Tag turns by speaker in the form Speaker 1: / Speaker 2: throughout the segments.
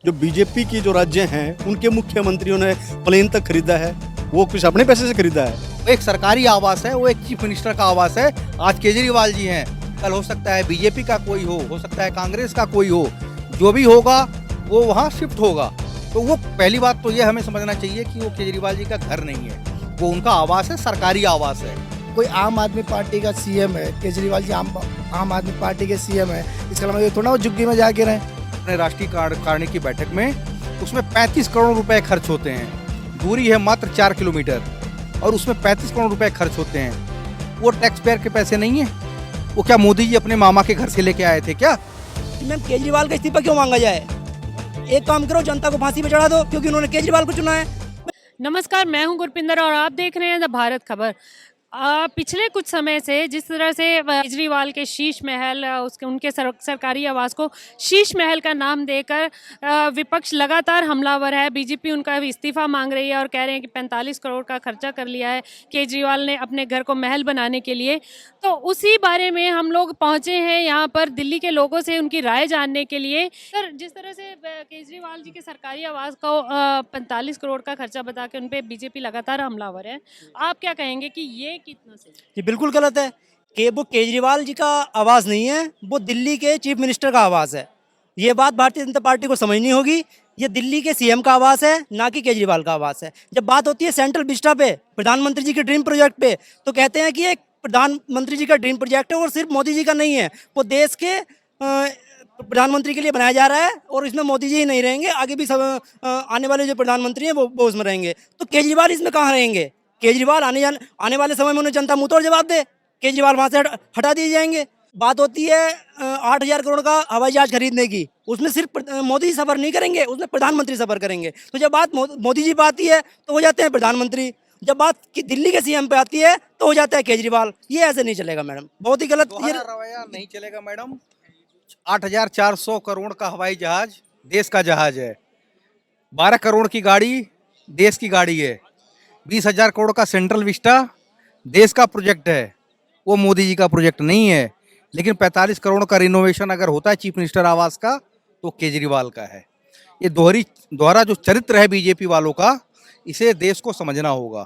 Speaker 1: जो बीजेपी की जो राज्य हैं उनके मुख्यमंत्रियों ने प्लेन तक खरीदा है, वो कुछ अपने पैसे से खरीदा है।
Speaker 2: वो एक सरकारी आवास है, वो एक चीफ मिनिस्टर का आवास है। आज केजरीवाल जी हैं, कल हो सकता है बीजेपी का कोई हो सकता है कांग्रेस का कोई हो, जो भी होगा वो वहाँ शिफ्ट होगा। तो वो पहली बात तो ये हमें समझना चाहिए कि वो केजरीवाल जी का घर नहीं है, वो उनका आवास है, सरकारी आवास है।
Speaker 3: कोई आम आदमी पार्टी का सीएम है, केजरीवाल जी आम आदमी पार्टी के सीएम है, इसका मतलब ये थोड़ा वो झुग्गी में जाके रहे।
Speaker 2: अपने राष्ट्रीय कार्यकारिणी की बैठक में उसमें 35 करोड़ रुपए खर्च होते हैं। दूरी है मात्र 4 किलोमीटर और उसमें 35 करोड़ रुपए खर्च होते हैं। वो टैक्स पेयर के पैसे नहीं है। वो क्या मोदी जी अपने मामा के घर से लेके आए थे क्या?
Speaker 4: मैम केजरीवाल का इस्तीफा क्यों मांगा जाए? एक काम करो, जनता को फांसी पे चढ़ा दो, क्योंकि उन्होंने केजरीवाल को चुना है।
Speaker 5: नमस्कार, मैं हूं गुरपिंदर और आप देख रहे हैं द भारत खबर। पिछले कुछ समय से जिस तरह से केजरीवाल के शीश महल उनके सरकारी आवास को शीश महल का नाम देकर विपक्ष लगातार हमलावर है। बीजेपी उनका इस्तीफा मांग रही है और कह रहे हैं कि 45 करोड़ का खर्चा कर लिया है केजरीवाल ने अपने घर को महल बनाने के लिए। तो उसी बारे में हम लोग पहुंचे हैं यहाँ पर दिल्ली के लोगों से उनकी राय जानने के लिए। सर, जिस तरह से केजरीवाल जी के सरकारी आवास को 45 करोड़ का खर्चा बता के उन पर बीजेपी लगातार हमलावर है, आप क्या कहेंगे कि ये कितना सही?
Speaker 4: ये बिल्कुल गलत है कि वो केजरीवाल जी का आवाज़ नहीं है, वो दिल्ली के चीफ मिनिस्टर का आवाज़ है। ये बात भारतीय जनता पार्टी को समझनी होगी। ये दिल्ली के सीएम का आवाज़ है, ना कि केजरीवाल का आवाज़ है। जब बात होती है सेंट्रल विस्टा पे, प्रधानमंत्री जी के ड्रीम प्रोजेक्ट पे, तो कहते हैं कि एक प्रधानमंत्री जी का ड्रीम प्रोजेक्ट है और सिर्फ मोदी जी का नहीं है, वो देश के प्रधानमंत्री के लिए बनाया जा रहा है और इसमें मोदी जी ही नहीं रहेंगे, आगे भी सब आने वाले जो प्रधानमंत्री हैं वो उसमें रहेंगे। तो केजरीवाल इसमें कहाँ रहेंगे? केजरीवाल आने वाले समय में उन्हें जनता मुंह तोड़ जवाब दे, केजरीवाल वहाँ से हटा दिए जाएंगे। बात होती है 8,000 करोड़ का हवाई जहाज खरीदने की, उसमें सिर्फ मोदी सफ़र नहीं करेंगे, उसमें प्रधानमंत्री सफ़र करेंगे। तो जब बात मोदी जी पे आती है तो हो जाते हैं प्रधानमंत्री, जब बात कि दिल्ली के सीएम पे आती है तो हो जाता है केजरीवाल। ये ऐसे नहीं चलेगा मैडम, बहुत ही गलत ये
Speaker 2: रवैया नहीं चलेगा मैडम। 8,400 करोड़ का हवाई जहाज देश का जहाज है, 12 करोड़ की गाड़ी देश की गाड़ी है, 20,000 करोड़ का सेंट्रल विस्टा देश का प्रोजेक्ट है, वो मोदी जी का प्रोजेक्ट नहीं है। लेकिन 45 करोड़ का रिनोवेशन अगर होता है चीफ मिनिस्टर आवास का तो केजरीवाल का है। ये दोहरा जो चरित्र है बीजेपी वालों का, इसे देश को समझना होगा।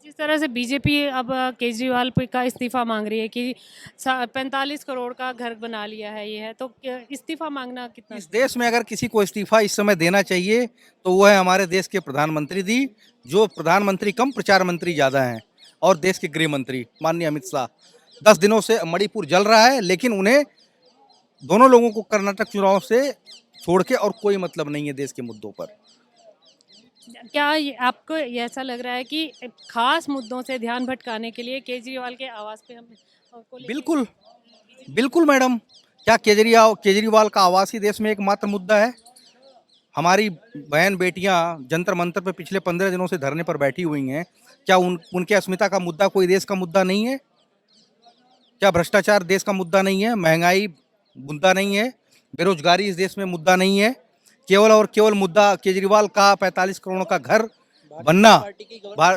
Speaker 5: जिस तरह से बीजेपी अब केजरीवाल का इस्तीफा मांग रही है कि 45 करोड़ का घर बना लिया है, ये है तो इस्तीफा मांगना कितना?
Speaker 2: इस देश में अगर किसी को इस्तीफा इस समय देना चाहिए तो वो है हमारे देश के प्रधानमंत्री जी, जो प्रधानमंत्री कम प्रचार मंत्री ज़्यादा हैं, और देश के गृह मंत्री माननीय अमित शाह। 10 दिनों से मणिपुर जल रहा है, लेकिन उन्हें दोनों लोगों को कर्नाटक चुनाव से छोड़ के और कोई मतलब नहीं है देश के मुद्दों पर।
Speaker 5: क्या आपको ऐसा लग रहा है कि खास मुद्दों से ध्यान भटकाने के लिए केजरीवाल के आवास पे हम
Speaker 2: बिल्कुल बिल्कुल मैडम, क्या केजरीवाल का आवास ही देश में एकमात्र मुद्दा है? हमारी बहन बेटियां जंतर मंतर पे पिछले 15 दिनों से धरने पर बैठी हुई हैं। क्या उनके अस्मिता का मुद्दा कोई देश का मुद्दा नहीं है? क्या भ्रष्टाचार देश का मुद्दा नहीं है? महंगाई मुद्दा नहीं है? बेरोजगारी इस देश में मुद्दा नहीं है? केवल और केवल मुद्दा केजरीवाल का 45 करोड़ का घर बनना,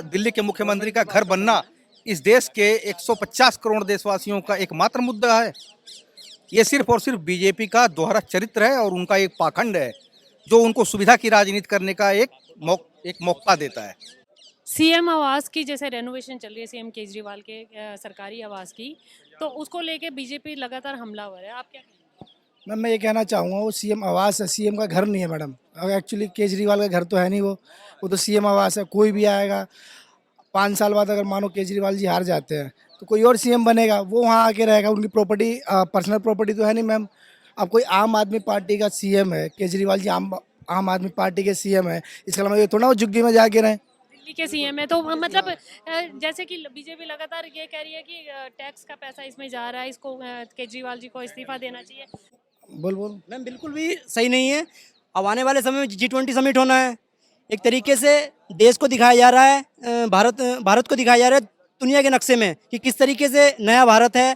Speaker 2: दिल्ली के मुख्यमंत्री का घर बनना इस देश के 150 करोड़ देशवासियों का एकमात्र मुद्दा है। ये सिर्फ और सिर्फ बीजेपी का दोहरा चरित्र है और उनका एक पाखंड है, जो उनको सुविधा की राजनीति करने का एक मौका देता है।
Speaker 5: सीएम आवास की जैसे रेनोवेशन चल रही है सीएम केजरीवाल के सरकारी आवास की, तो उसको लेके बीजेपी लगातार हमलावर है, आप क्या कहेंगे?
Speaker 3: मैम मैं ये कहना चाहूँगा, वो सीएम आवास है, सीएम का घर नहीं है मैडम। एक्चुअली केजरीवाल का घर तो है नहीं, वो तो सीएम आवास है। कोई भी आएगा 5 साल बाद, अगर मानो केजरीवाल जी हार जाते हैं तो कोई और सीएम बनेगा, वो वहाँ आके रहेगा। उनकी प्रॉपर्टी पर्सनल प्रॉपर्टी तो है नहीं मैम। अब कोई आम आदमी पार्टी का सीएम है, केजरीवाल जी आम आदमी पार्टी के सीएम है, इसका मतलब ये थोड़ा वो झुग्गी में जाके रहें।
Speaker 5: दिल्ली के सीएम है तो मतलब जैसे कि बीजेपी लगातार ये कह रही है कि टैक्स का पैसा इसमें जा रहा है, इसको केजरीवाल जी को इस्तीफा देना चाहिए।
Speaker 3: बोल
Speaker 4: मैम बिल्कुल भी सही नहीं है। अब आने वाले समय में G20 समिट होना है, एक तरीके से देश को दिखाया जा रहा है, भारत को दिखाया जा रहा है दुनिया के नक्शे में कि किस तरीके से नया भारत है,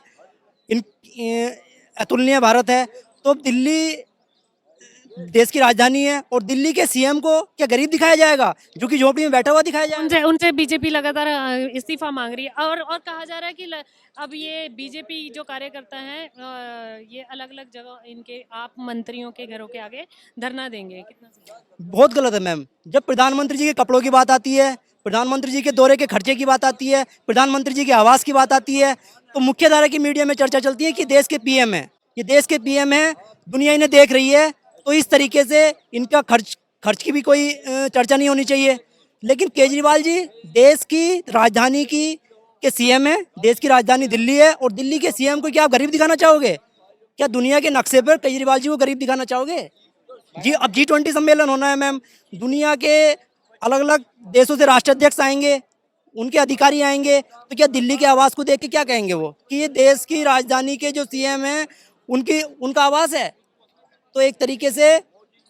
Speaker 4: अतुलनीय भारत है। तो दिल्ली देश की राजधानी है, और दिल्ली के सीएम को क्या गरीब दिखाया जाएगा, जो कि झोपड़ी में बैठा हुआ दिखाया जाएगा?
Speaker 5: उनसे उनसे बीजेपी लगातार इस्तीफा मांग रही है, और कहा जा रहा है कि अब ये बीजेपी जो कार्यकर्ता हैं ये अलग अलग जगह इनके आप मंत्रियों के घरों के आगे धरना देंगे, कितना सही है?
Speaker 4: बहुत गलत है मैम। जब प्रधानमंत्री जी के कपड़ों की बात आती है, प्रधानमंत्री जी के दौरे के खर्चे की बात आती है, प्रधानमंत्री जी के आवास की बात आती है, तो मुख्य धारा की मीडिया में चर्चा चलती है कि देश के पीएम है, ये देश के पीएम है, दुनिया इन्हें देख रही है, तो इस तरीके से इनका खर्च की भी कोई चर्चा नहीं होनी चाहिए। लेकिन केजरीवाल जी देश की राजधानी के सीएम है, देश की राजधानी दिल्ली है, और दिल्ली के सीएम को क्या आप गरीब दिखाना चाहोगे? क्या दुनिया के नक्शे पर केजरीवाल जी को गरीब दिखाना चाहोगे? जी, अब G20 सम्मेलन होना है मैम, दुनिया के अलग अलग देशों से राष्ट्राध्यक्ष आएंगे, उनके अधिकारी आएंगे, तो क्या दिल्ली के आवास को देख के क्या कहेंगे वो कि ये देश की राजधानी के जो सीएम हैं उनका आवास है? तो एक तरीके से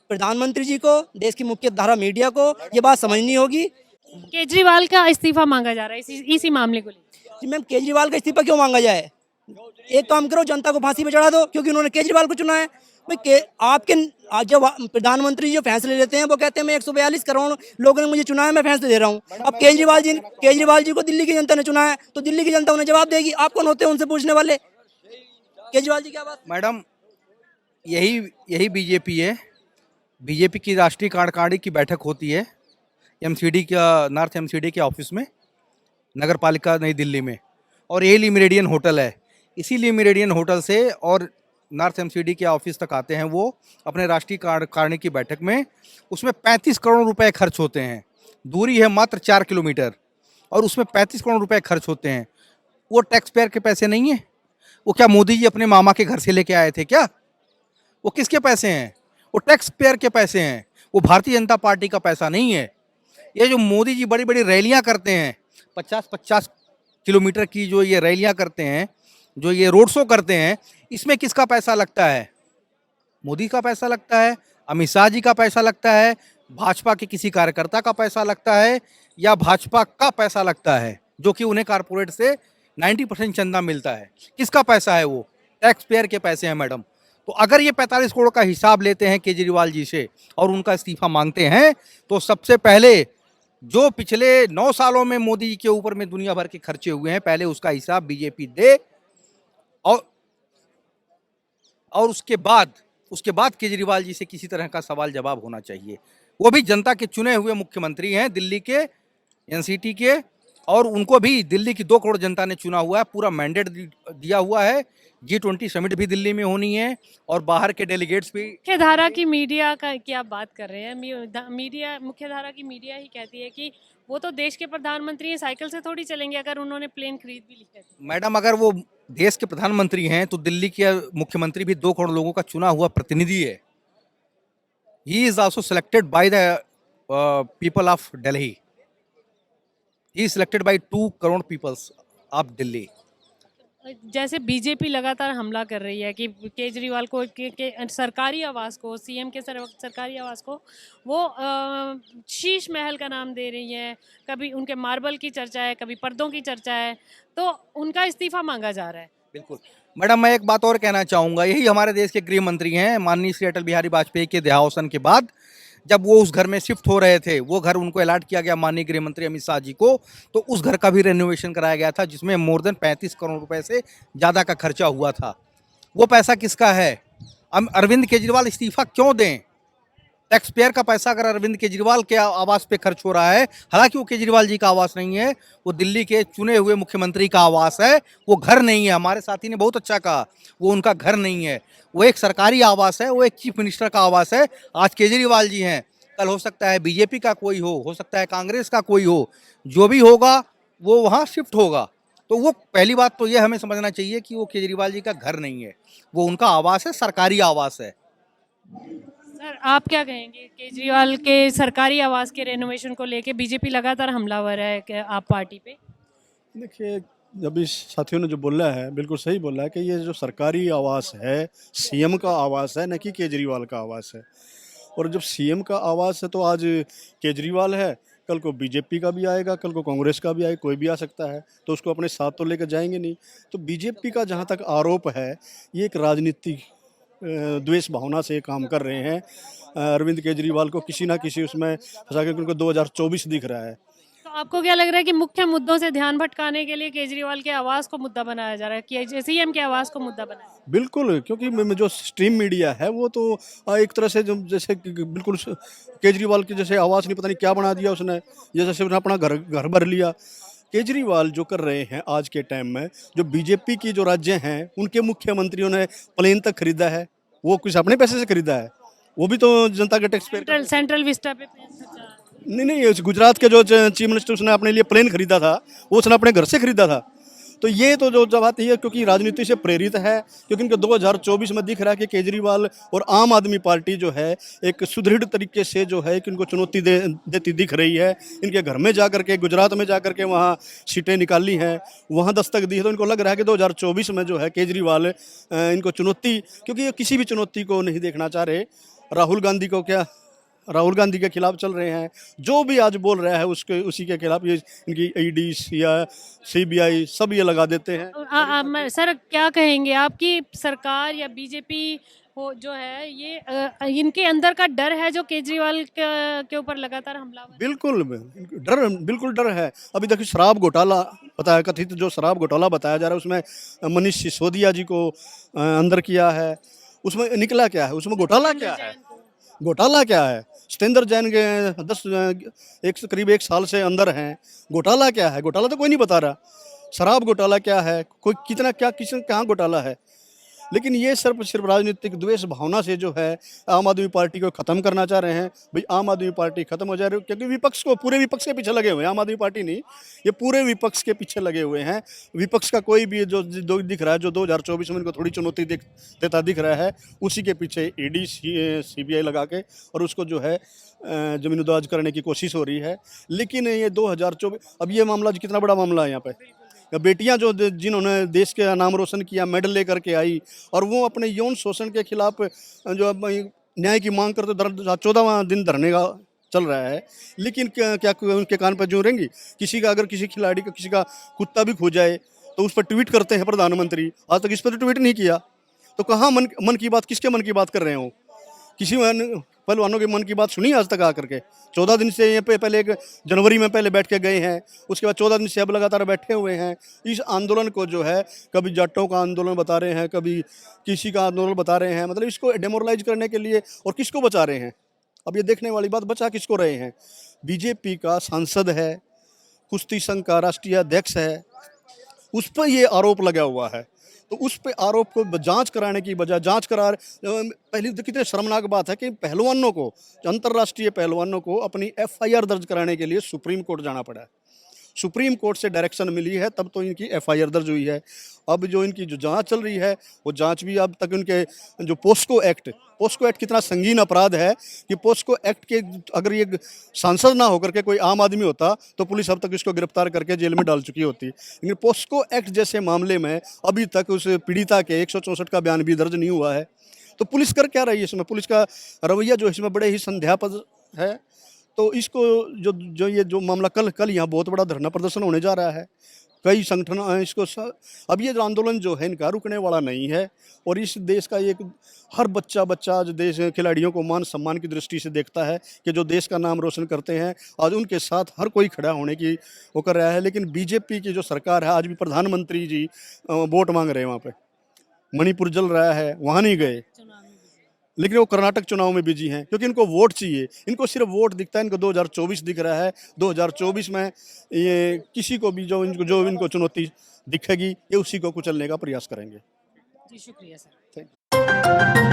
Speaker 4: प्रधानमंत्री जी को, देश की मुख्य धारा मीडिया को ये बात समझनी होगी।
Speaker 5: केजरीवाल का इस्तीफा मांगा जा रहा है इसी मामले को लेकर।
Speaker 4: जी मैम, केजरीवाल का इस्तीफा क्यों मांगा जाए? एक काम करो, जनता को फांसी पे चढ़ा दो, क्योंकि उन्होंने केजरीवाल को चुना है। भाई जब प्रधानमंत्री जो फैसले लेते हैं वो कहते हैं मैं 142 करोड़ लोगों ने मुझे चुना है, मैं फैसले दे रहा हूँ। अब केजरीवाल जी को दिल्ली की जनता ने चुना है, तो दिल्ली की जनता उन्हें जवाब देगी। आप कौन होते हैं उनसे पूछने वाले? केजरीवाल जी क्या बात?
Speaker 2: मैडम, यही बीजेपी है। बीजेपी की राष्ट्रीय कार्यकारिणी की बैठक होती है एमसीडी का, नॉर्थ एमसीडी के ऑफिस में, नगर पालिका नई दिल्ली में, और यही लिमेरिडियन होटल है। इसी लिमेरिडियन होटल से और नॉर्थ एमसीडी के ऑफिस तक आते हैं वो अपने राष्ट्रीय कार्यकारिणी की बैठक में। उसमें 35 करोड़ रुपए खर्च होते हैं। दूरी है मात्र 4 किलोमीटर, और उसमें 35 करोड़ रुपए खर्च होते हैं। वो टैक्स पेयर के पैसे नहीं है। वो क्या मोदी जी अपने मामा के घर से लेके आए थे क्या? वो किसके पैसे हैं? वो टैक्स पेयर के पैसे हैं। वो भारतीय जनता पार्टी का पैसा नहीं है। ये जो मोदी जी बड़ी बड़ी रैलियां करते हैं, 50-50 किलोमीटर की जो ये रैलियां करते हैं, जो ये रोड शो करते हैं, इसमें किसका पैसा लगता है? मोदी का पैसा लगता है, अमित शाह जी का पैसा लगता है, भाजपा के किसी कार्यकर्ता का पैसा लगता है, या भाजपा का पैसा लगता है, जो कि उन्हें कारपोरेट से 90% चंदा मिलता है। किसका पैसा है? वो टैक्स पेयर के पैसे हैं मैडम। तो अगर ये 45 करोड़ का हिसाब लेते हैं केजरीवाल जी से और उनका इस्तीफा मांगते हैं, तो सबसे पहले जो पिछले 9 सालों में मोदी जी के ऊपर में दुनिया भर के खर्चे हुए हैं, पहले उसका हिसाब बीजेपी दे, और उसके बाद केजरीवाल जी से किसी तरह का सवाल जवाब होना चाहिए। वो भी जनता के चुने हुए मुख्यमंत्री हैं दिल्ली के, एनसीटी के, और उनको भी दिल्ली की 2 करोड़ जनता ने चुना हुआ है। पूरा मैंडेट दिया हुआ है। G20 समिट भी दिल्ली में होनी है, और बाहर के डेलीगेट्स भी।
Speaker 5: मुख्य धारा की मीडिया का की आप बात कर रहे हैं, मुख्य धारा की मीडिया ही कहती है कि वो तो देश के प्रधानमंत्री हैं, साइकिल से थोड़ी चलेंगे अगर उन्होंने प्लेन खरीद भी लिया है।
Speaker 2: मैडम, अगर वो देश के प्रधानमंत्री हैं तो दिल्ली के मुख्यमंत्री भी 2 करोड़ लोगों का चुना हुआ प्रतिनिधि है। He is also selected by the people of Delhi. He is selected by 2 crore peoples of Delhi.
Speaker 5: जैसे बीजेपी लगातार हमला कर रही है कि केजरीवाल को के सरकारी आवास को, सीएम के सरकारी आवास को वो शीश महल का नाम दे रही है, कभी उनके मार्बल की चर्चा है, कभी पर्दों की चर्चा है, तो उनका इस्तीफा मांगा जा रहा है।
Speaker 2: बिल्कुल मैडम, मैं एक बात और कहना चाहूँगा। यही हमारे देश के गृह मंत्री हैं, माननीय श्री अटल बिहारी वाजपेयी के देहावसान के बाद जब वो उस घर में शिफ्ट हो रहे थे, वो घर उनको अलॉट किया गया माननीय गृह मंत्री अमित शाह जी को, तो उस घर का भी रेनोवेशन कराया गया था, जिसमें मोर देन 35 करोड़ रुपए से ज़्यादा का खर्चा हुआ था। वो पैसा किसका है? अरविंद केजरीवाल इस्तीफा क्यों दें? टैक्स पेयर का पैसा अगर अरविंद केजरीवाल के आवास पे खर्च हो रहा है, हालांकि वो केजरीवाल जी का आवास नहीं है, वो दिल्ली के चुने हुए मुख्यमंत्री का आवास है, वो घर नहीं है। हमारे साथी ने बहुत अच्छा कहा, वो उनका घर नहीं है, वो एक सरकारी आवास है, वो एक चीफ मिनिस्टर का आवास है। आज केजरीवाल जी हैं, कल हो सकता है बीजेपी का कोई हो सकता है कांग्रेस का कोई हो, जो भी होगा वो वहाँ शिफ्ट होगा। तो वो पहली बात तो ये हमें समझना चाहिए कि वो केजरीवाल जी का घर नहीं है, वो उनका आवास है, सरकारी आवास है।
Speaker 5: सर, आप क्या कहेंगे केजरीवाल के सरकारी आवास के रेनोवेशन को लेके? बीजेपी लगातार हमलावर है आप पार्टी पे।
Speaker 1: देखिए, जब इस साथियों ने जो बोला है बिल्कुल सही बोला है कि ये जो सरकारी आवास है सीएम का आवास है, न कि केजरीवाल का आवास है। और जब सीएम का आवास है तो आज केजरीवाल है, कल को बीजेपी का भी आएगा, कल को कांग्रेस का भी आएगा, कोई भी आ सकता है, तो उसको अपने साथ तो लेकर जाएंगे नहीं। तो बीजेपी का जहाँ तक आरोप है, ये एक राजनीतिक द्वेष भावना से काम कर रहे हैं। अरविंद केजरीवाल को किसी ना किसी उसमें फंसा के उनको 2024 दिख रहा है।
Speaker 5: तो आपको क्या लग रहा है कि मुख्य मुद्दों से ध्यान भटकाने के लिए केजरीवाल के आवास को मुद्दा बनाया जा रहा है कि सीएम के आवास को मुद्दा बनाया?
Speaker 1: बिल्कुल, क्योंकि जो स्ट्रीम मीडिया है वो तो एक तरह से जो जैसे कि बिल्कुल केजरीवाल की जैसे आवाज़ नहीं पता नहीं क्या बना दिया उसने, जैसे उसने अपना घर घर भर लिया। केजरीवाल जो कर रहे हैं आज के टाइम में, जो बीजेपी की जो राज्य हैं उनके मुख्यमंत्रियों ने प्लेन तक खरीदा है, वो कुछ अपने पैसे से खरीदा है, वो भी तो जनता के टैक्स पे।
Speaker 5: सेंट्रल विस्टा पे
Speaker 1: नहीं, उस गुजरात के जो चीफ मिनिस्टर उसने अपने लिए प्लेन खरीदा था, वो उसने अपने घर से खरीदा था। तो ये तो जो बात है क्योंकि राजनीति से प्रेरित है, क्योंकि इनको 2024 में दिख रहा है कि केजरीवाल और आम आदमी पार्टी जो है एक सुदृढ़ तरीके से जो है कि इनको चुनौती देती दिख रही है। इनके घर में जा करके, गुजरात में जा करके वहाँ सीटें निकाली हैं, वहाँ दस्तक दी है, तो इनको लग रहा है कि 2024 में जो है केजरीवाल इनको चुनौती, क्योंकि ये किसी भी चुनौती को नहीं देखना चाह रहे। राहुल गांधी के खिलाफ चल रहे हैं, जो भी आज बोल रहा है उसके उसी के खिलाफ ये इनकी ईडी सीबीआई सब ये लगा देते हैं।
Speaker 5: सर क्या कहेंगे, आपकी सरकार या बीजेपी हो जो है ये इनके अंदर का डर है जो केजरीवाल के ऊपर लगातार हमला?
Speaker 1: बिल्कुल डर है। अभी देखिए शराब घोटाला बताया, कथित जो शराब घोटाला बताया जा रहा है उसमें मनीष सिसोदिया जी को अंदर किया है, उसमें निकला क्या है, उसमें घोटाला क्या है? सत्येंद्र जैन के करीब 1 साल से अंदर हैं, घोटाला क्या है? घोटाला तो कोई नहीं बता रहा। शराब घोटाला क्या है, कोई कितना क्या किसी कहाँ घोटाला है? लेकिन ये सिर्फ राजनीतिक द्वेष भावना से जो है आम आदमी पार्टी को ख़त्म करना चाह रहे हैं। भाई आम आदमी पार्टी ख़त्म हो जा रही है क्योंकि पूरे विपक्ष के पीछे लगे हुए हैं। आम आदमी पार्टी नहीं, ये पूरे विपक्ष के पीछे लगे हुए हैं। विपक्ष का कोई भी जो दिख रहा है, जो 2024 में इनको थोड़ी चुनौती देता दिख रहा है, उसी के पीछे ईडी सीबीआई लगा के और उसको जो है ज़मींदोज़ करने की कोशिश हो रही है। लेकिन ये 2024 अब ये मामला कितना बड़ा मामला है यहाँ पे, बेटियां जो जिन्होंने देश के नाम रोशन किया, मेडल लेकर के आई, और वो अपने यौन शोषण के खिलाफ जो न्याय की मांग करते 14वां दिन धरने का चल रहा है। लेकिन क्या उनके कान पर जूं रहेंगी? अगर किसी खिलाड़ी का किसी का कुत्ता भी खो जाए तो उस पर ट्वीट करते हैं प्रधानमंत्री, आज तक इस पर तो ट्वीट नहीं किया। तो कहाँ मन की बात, किसके मन की बात कर रहे हो? किसी पहलवानों के मन की बात सुनी आज तक आकर के? 14 दिन से यहाँ पे पहले जनवरी में पहले बैठ के गए हैं, उसके बाद 14 दिन से अब लगातार बैठे हुए हैं। इस आंदोलन को जो है कभी जाटों का आंदोलन बता रहे हैं, कभी किसी का आंदोलन बता रहे हैं, मतलब इसको डेमोरलाइज करने के लिए। और किसको बचा रहे हैं? अब ये देखने वाली बात, बचा किसको रहे हैं? बीजेपी का सांसद है, कुश्ती संघ का राष्ट्रीय अध्यक्ष है, उस पर ये आरोप लगा हुआ है। तो उस पे आरोप को जांच कराने की बजाय पहली तो कितनी शर्मनाक बात है कि पहलवानों को, अंतर्राष्ट्रीय पहलवानों को अपनी एफआईआर दर्ज कराने के लिए सुप्रीम कोर्ट जाना पड़ा है। सुप्रीम कोर्ट से डायरेक्शन मिली है तब तो इनकी एफआईआर दर्ज हुई है। अब जो इनकी जो जांच चल रही है वो जांच भी अब तक उनके जो पोस्को एक्ट कितना संगीन अपराध है कि पोस्को एक्ट के अगर ये सांसद ना होकर के कोई आम आदमी होता तो पुलिस अब तक इसको गिरफ्तार करके जेल में डाल चुकी होती। लेकिन पोस्को एक्ट जैसे मामले में अभी तक उस पीड़िता के 164 का बयान भी दर्ज नहीं हुआ है। तो पुलिस कर क्या रही है इसमें? पुलिस का रवैया जो इसमें बड़े ही संदेहास्पद है। तो इसको जो मामला कल यहाँ बहुत बड़ा धरना प्रदर्शन होने जा रहा है। कई संगठन अब ये जो आंदोलन जो है इनका रुकने वाला नहीं है। और इस देश का एक हर बच्चा आज देश खिलाड़ियों को मान सम्मान की दृष्टि से देखता है कि जो देश का नाम रोशन करते हैं, आज उनके साथ हर कोई खड़ा होने की वो कर रहा है। लेकिन बीजेपी की जो सरकार है, आज भी प्रधानमंत्री जी वोट मांग रहे हैं वहाँ पे, मणिपुर जल रहा है वहाँ नहीं गए, लेकिन वो कर्नाटक चुनाव में बिजी हैं क्योंकि इनको वोट चाहिए। इनको सिर्फ वोट दिखता है, इनको 2024 दिख रहा है। 2024 में ये किसी को भी जो इनको चुनौती दिखेगी ये उसी को कुचलने का प्रयास करेंगे।
Speaker 5: जी शुक्रिया सर।
Speaker 1: Thank you.